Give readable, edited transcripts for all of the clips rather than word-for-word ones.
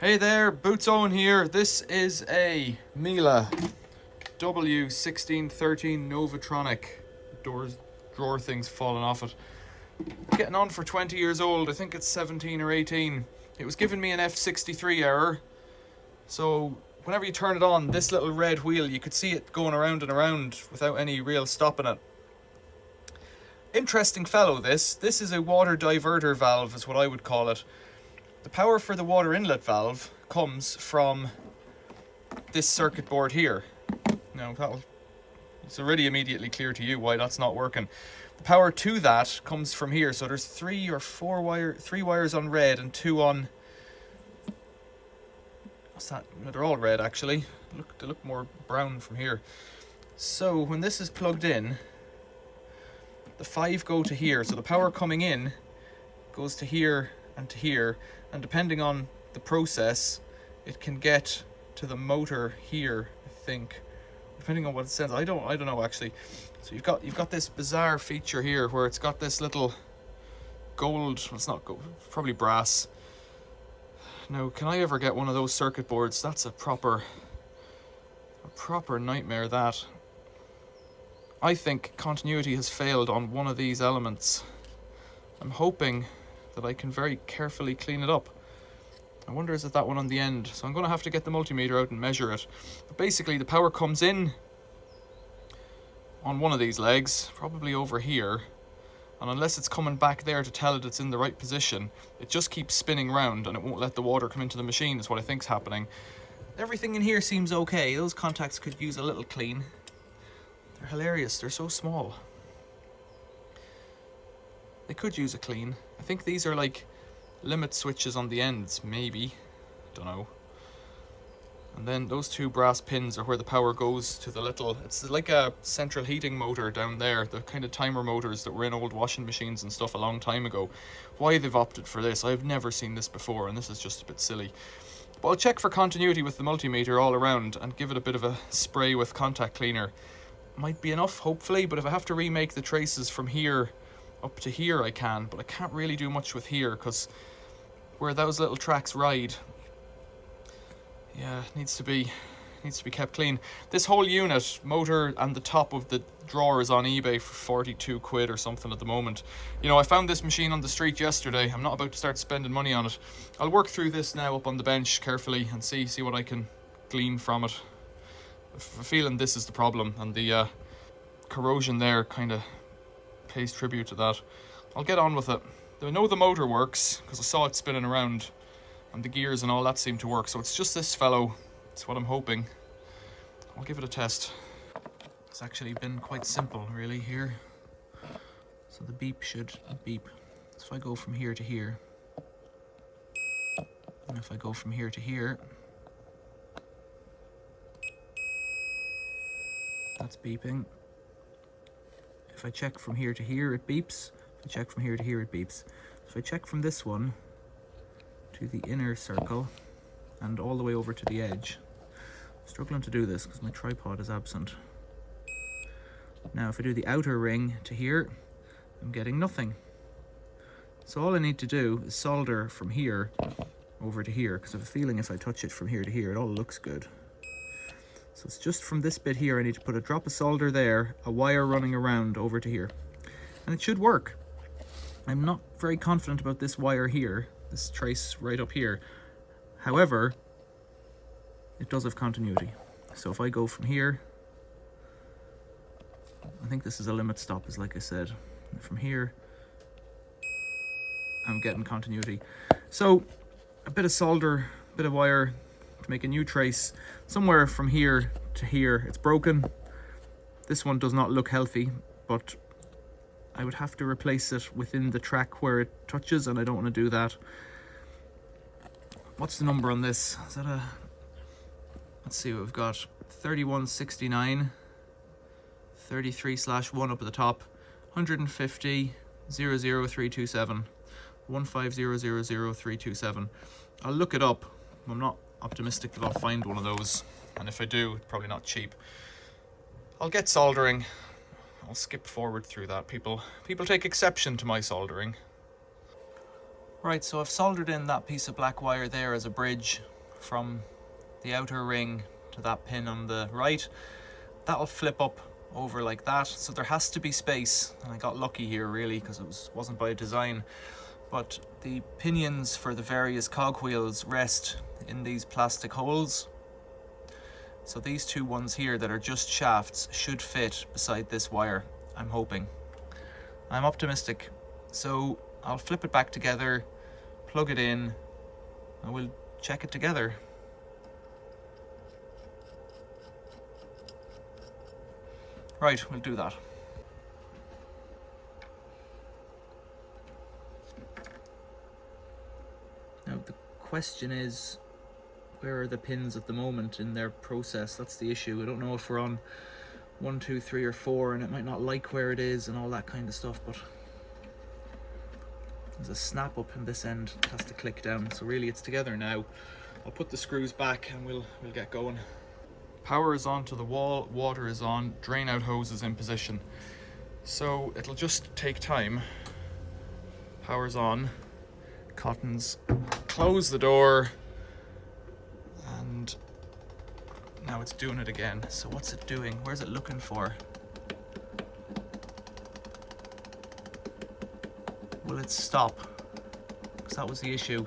Hey there, Boots Owen here. This is a Miele W1613 Novotronic. Drawer thing's falling off it. Getting on for 20 years old. I think it's 17 or 18. It was giving me an F63 error. So whenever you turn it on, this little red wheel, you could see it going around and around without any real stopping it. Interesting fellow this. This is a water diverter valve is what I would call it. The power for the water inlet valve comes from this circuit board here. Now it's already immediately clear to you why that's not working. The power to that comes from here. So there's three wires on red and two on, what's that? No, they're all red actually. They look more brown from here. So when this is plugged in, the 5 go to here. So the power coming in goes to here and to here, and depending on the process, it can get to the motor here, I think, depending on what it says. I don't know actually. So you've got this bizarre feature here where it's got this little gold, well, it's not gold, probably brass. Now, can I ever get one of those circuit boards? That's a proper nightmare, that. I think continuity has failed on one of these elements. I'm hoping that I can very carefully clean it up. I wonder, is it that one on the end? So I'm going to have to get the multimeter out and measure it. But basically the power comes in on one of these legs, probably over here, and unless it's coming back there to tell it it's in the right position, it just keeps spinning round and it won't let the water come into the machine, is what I think's happening. Everything in here seems okay. Those contacts could use a little clean. They're hilarious, they're so small. They could use a clean. I think these are like limit switches on the ends, maybe. Don't know. And then those two brass pins are where the power goes to the little, it's like a central heating motor down there, the kind of timer motors that were in old washing machines and stuff a long time ago. Why they've opted for this, I've never seen this before, and this is just a bit silly. But I'll check for continuity with the multimeter all around and give it a bit of a spray with contact cleaner. Might be enough, hopefully, but if I have to remake the traces from here up to here I can, but I can't really do much with here because where those little tracks ride, yeah, needs to be kept clean. This whole unit, motor and the top of the drawer, is on eBay for 42 quid or something at the moment. You know, I found this machine on the street yesterday. I'm not about to start spending money on it. I'll work through this now up on the bench carefully and see what I can glean from it. I'm feeling this is the problem, and the corrosion there kind of pays tribute to that. I'll get on with it. I know the motor works because I saw it spinning around, and the gears and all that seem to work, so it's just this fellow. That's what I'm hoping. I'll give it a test. It's actually been quite simple really here. So the beep should beep. So if I go from here to here, and if I go from here to here, that's beeping. If I check from here to here, it beeps. If I check from here to here, it beeps. If I check from this one to the inner circle and all the way over to the edge, I'm struggling to do this because my tripod is absent. Now if I do the outer ring to here, I'm getting nothing. So all I need to do is solder from here over to here, because I have a feeling if I touch it from here to here, it all looks good. So it's just from this bit here, I need to put a drop of solder there, a wire running around over to here, and it should work. I'm not very confident about this wire here, this trace right up here. However, it does have continuity. So if I go from here, I think this is a limit stop, as like I said. And from here, I'm getting continuity. So a bit of solder, a bit of wire to make a new trace somewhere from here to here. It's broken. This one does not look healthy, but I would have to replace it within the track where it touches, and I don't want to do that. What's the number on this? Is that a, let's see what we've got. 3169 33/1 up at the top, 150 00327 150 I'll look it up. I'm not optimistic that I'll find one of those, and if I do, it's probably not cheap. I'll get soldering. I'll skip forward through that. People take exception to my soldering. Right, so I've soldered in that piece of black wire there as a bridge from the outer ring to that pin on the right. That'll flip up over like that, so there has to be space, and I got lucky here really because it wasn't by design. But the pinions for the various cogwheels rest in these plastic holes. So these two ones here that are just shafts should fit beside this wire, I'm hoping. I'm optimistic. So I'll flip it back together, plug it in, and we'll check it together. Right, we'll do that. Now the question is, where are the pins at the moment in their process? That's the issue. I don't know if we're on 1, 2, 3 or 4 and it might not like where it is and all that kind of stuff, but there's a snap up in this end, it has to click down. So really it's together now. I'll put the screws back and we'll get going. Power is on to the wall, water is on, drain out hose is in position. So it'll just take time. Power's on, Cottons close the door, and now it's doing it again. So what's it doing? Where's it looking for? Will it stop? Because that was the issue.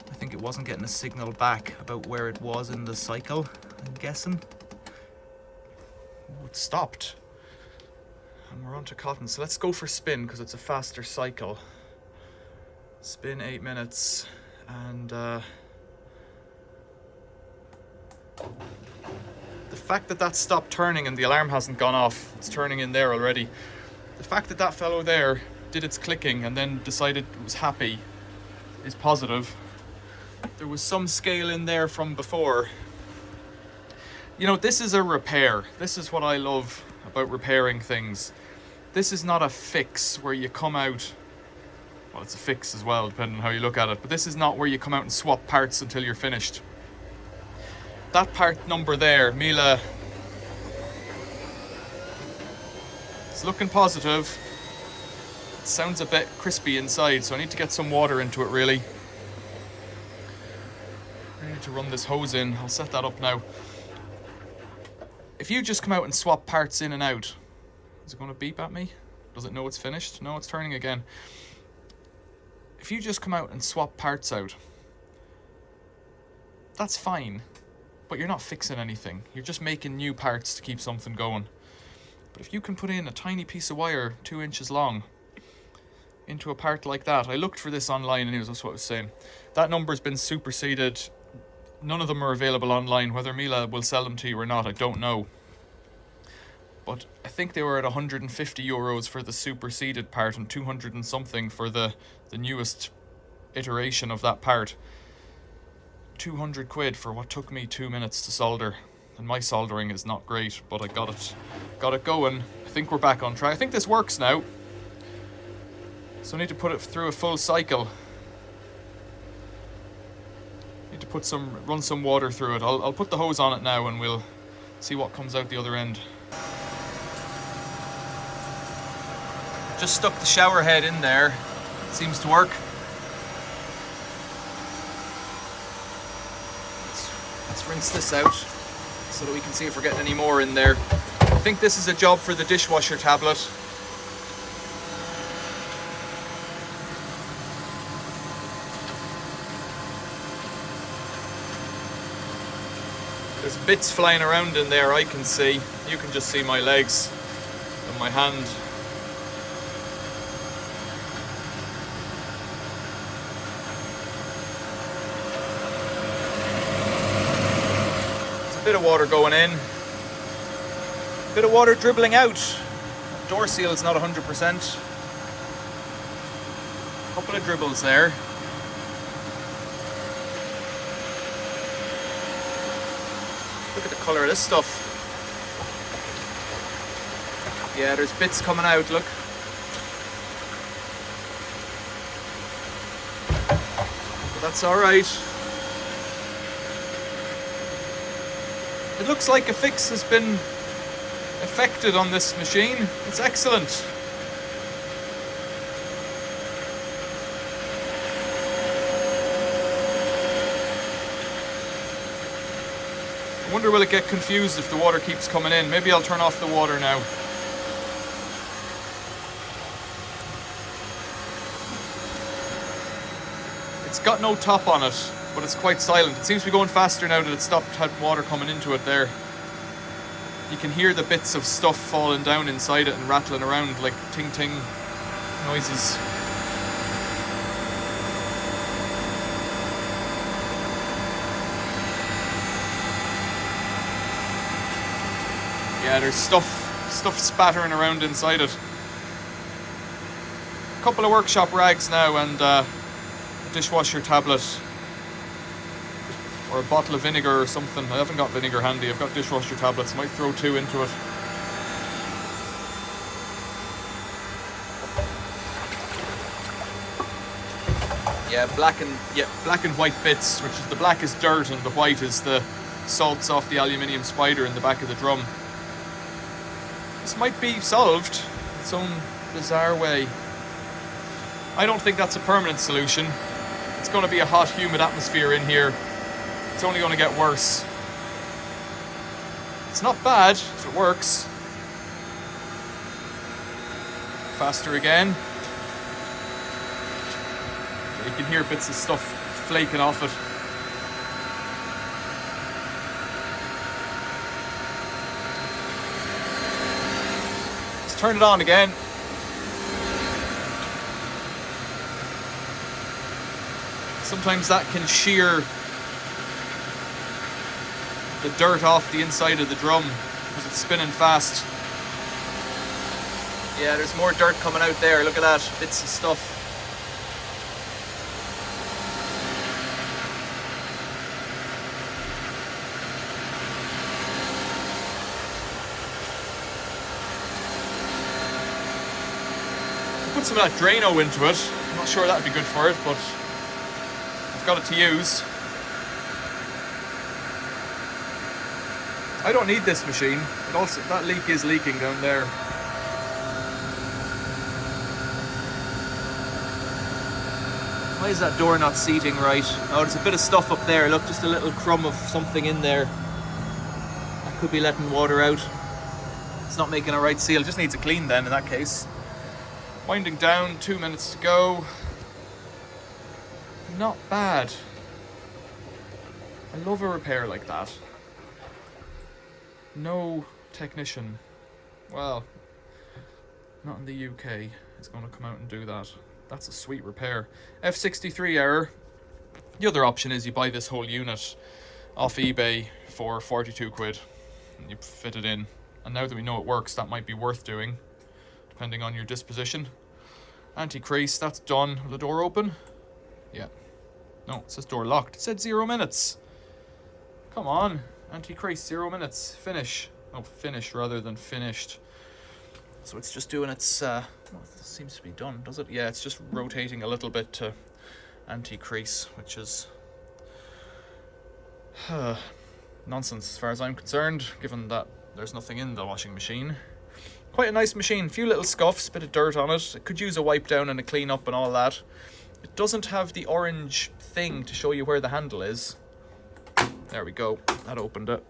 I think it wasn't getting a signal back about where it was in the cycle, I'm guessing. Oh, it stopped. And we're on to Cotton. So let's go for spin because it's a faster cycle. Spin 8 minutes, and the fact that that stopped turning and the alarm hasn't gone off, it's turning in there already. The fact that that fellow there did its clicking and then decided it was happy is positive. There was some scale in there from before. You know, this is a repair. This is what I love about repairing things. This is not a fix where you come out, well, it's a fix as well, depending on how you look at it, but this is not where you come out and swap parts until you're finished. That part number there, Miele, it's looking positive. It sounds a bit crispy inside, so I need to get some water into it really. I need to run this hose in. I'll set that up now. If you just come out and swap parts in and out, is it going to beep at me? Does it know it's finished? No, it's turning again. If you just come out and swap parts out, that's fine, but you're not fixing anything. You're just making new parts to keep something going. But if you can put in a tiny piece of wire 2 inches long into a part like that, I looked for this online and that's what I was saying. That number's been superseded. None of them are available online. Whether Miele will sell them to you or not, I don't know. But I think they were at 150 euros for the superseded part and 200 and something for the newest iteration of that part. 200 quid for what took me 2 minutes to solder. And my soldering is not great, but I got it going. I think we're back on track. I think this works now. So I need to put it through a full cycle. Need to run some water through it. I'll put the hose on it now and we'll see what comes out the other end. Just stuck the shower head in there. It seems to work. Let's rinse this out so that we can see if we're getting any more in there. I think this is a job for the dishwasher tablet. There's bits flying around in there I can see. You can just see my legs and my hand. Bit of water going in, bit of water dribbling out. Door seal is not 100%. Couple of dribbles there. Look at the colour of this stuff. Yeah, there's bits coming out, look. But that's alright. It looks like a fix has been effected on this machine. It's excellent. Wonder will it get confused if the water keeps coming in. Maybe I'll turn off the water now. It's got no top on it, but it's quite silent. It seems to be going faster now that it stopped having water coming into it there. You can hear the bits of stuff falling down inside it and rattling around like ting-ting noises. Yeah, there's stuff spattering around inside it. A couple of workshop rags now and a dishwasher tablet. Or a bottle of vinegar or something. I haven't got vinegar handy, I've got dishwasher tablets. Might throw 2 into it. Yeah, black and white bits, which is the black is dirt and the white is the salts off the aluminium spider in the back of the drum. This might be solved in its own bizarre way. I don't think that's a permanent solution. It's going to be a hot, humid atmosphere in here. It's only going to get worse. It's not bad if it works. Faster again. You can hear bits of stuff flaking off it. Let's turn it on again. Sometimes that can shear the dirt off the inside of the drum because it's spinning fast. Yeah, there's more dirt coming out there. Look at that, bits of stuff. Put some of that Drano into it. I'm not sure that'd be good for it, but I've got it to use. I don't need this machine. It also, that leak is leaking down there. Why is that door not seating right? Oh, there's a bit of stuff up there. Look, just a little crumb of something in there. That could be letting water out. It's not making a right seal. It just needs a clean then in that case. Winding down, 2 minutes to go. Not bad. I love a repair like that. No technician, well, not in the UK, is going to come out and do that. That's a sweet repair. F63 error. The other option is you buy this whole unit off eBay for 42 quid and you fit it in. And now that we know it works, that might be worth doing, depending on your disposition. Anti-crease, that's done. Will the door open? Yeah. No, it says door locked. It said 0 minutes. Come on. Anti-crease, 0 minutes. Finish. Oh, finish rather than finished. So it's just doing its, well, it seems to be done, does it? Yeah, it's just rotating a little bit to anti-crease, which is nonsense as far as I'm concerned, given that there's nothing in the washing machine. Quite a nice machine. Few little scuffs, bit of dirt on it. It could use a wipe down and a clean up and all that. It doesn't have the orange thing to show you where the handle is. There we go, that opened it.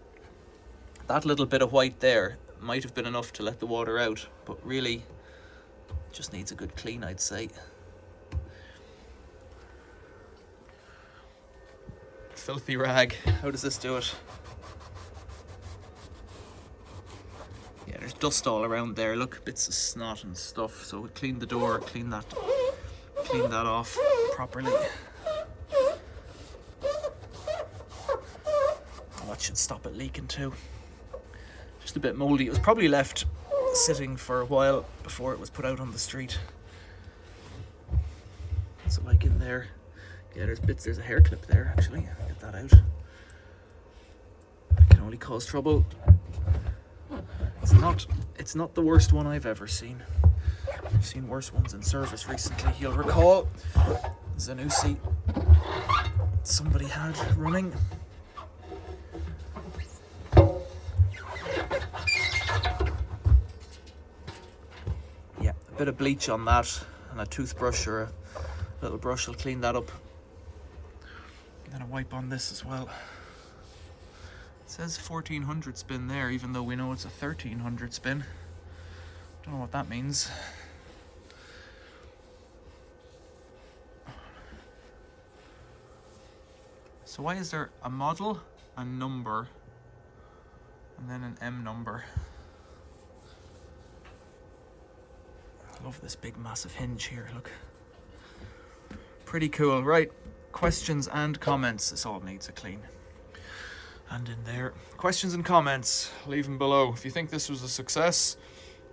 That little bit of white there might have been enough to let the water out, but really it just needs a good clean, I'd say. Filthy rag. How does this do it? Yeah, there's dust all around there. Look, bits of snot and stuff. So we clean the door, clean that off properly. Oh, that should stop it leaking too. Just a bit mouldy. It was probably left sitting for a while before it was put out on the street. What's it like in there? Yeah, there's a hair clip there actually. Get that out. That can only cause trouble. It's not the worst one I've ever seen. I've seen worse ones in service recently. You'll recall Zanussi somebody had running. Yeah, a bit of bleach on that and a toothbrush or a little brush will clean that up. And then a wipe on this as well. says 1400 spin there, even though we know it's a 1300 spin. Don't know what that means. So why is there a model, a number, and then an M number? I love this big massive hinge here, look. Pretty cool. Right, questions and comments. This all needs a clean. And in there, questions and comments, leave them below. If you think this was a success,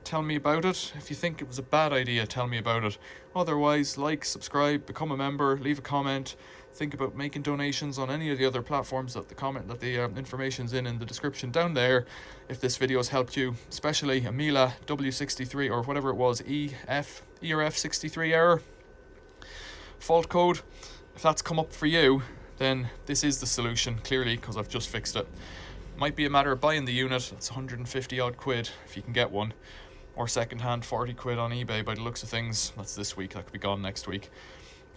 tell me about it. If you think it was a bad idea, tell me about it. Otherwise, like, subscribe, become a member, leave a comment. Think about making donations on any of the other platforms that the information's in the description down there. If this video has helped you, especially a Miele W63 or whatever it was, ERF63 error fault code, if that's come up for you, then this is the solution, clearly, because I've just fixed it. Might be a matter of buying the unit. It's 150 odd quid if you can get one, or secondhand 40 quid on eBay by the looks of things. That's this week, that could be gone next week.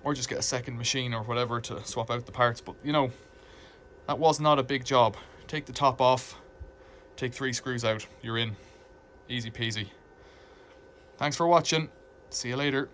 Or just get a second machine or whatever to swap out the parts. But you know, that was not a big job. Take the top off, take 3 screws out, you're in. Easy peasy. Thanks for watching. See you later.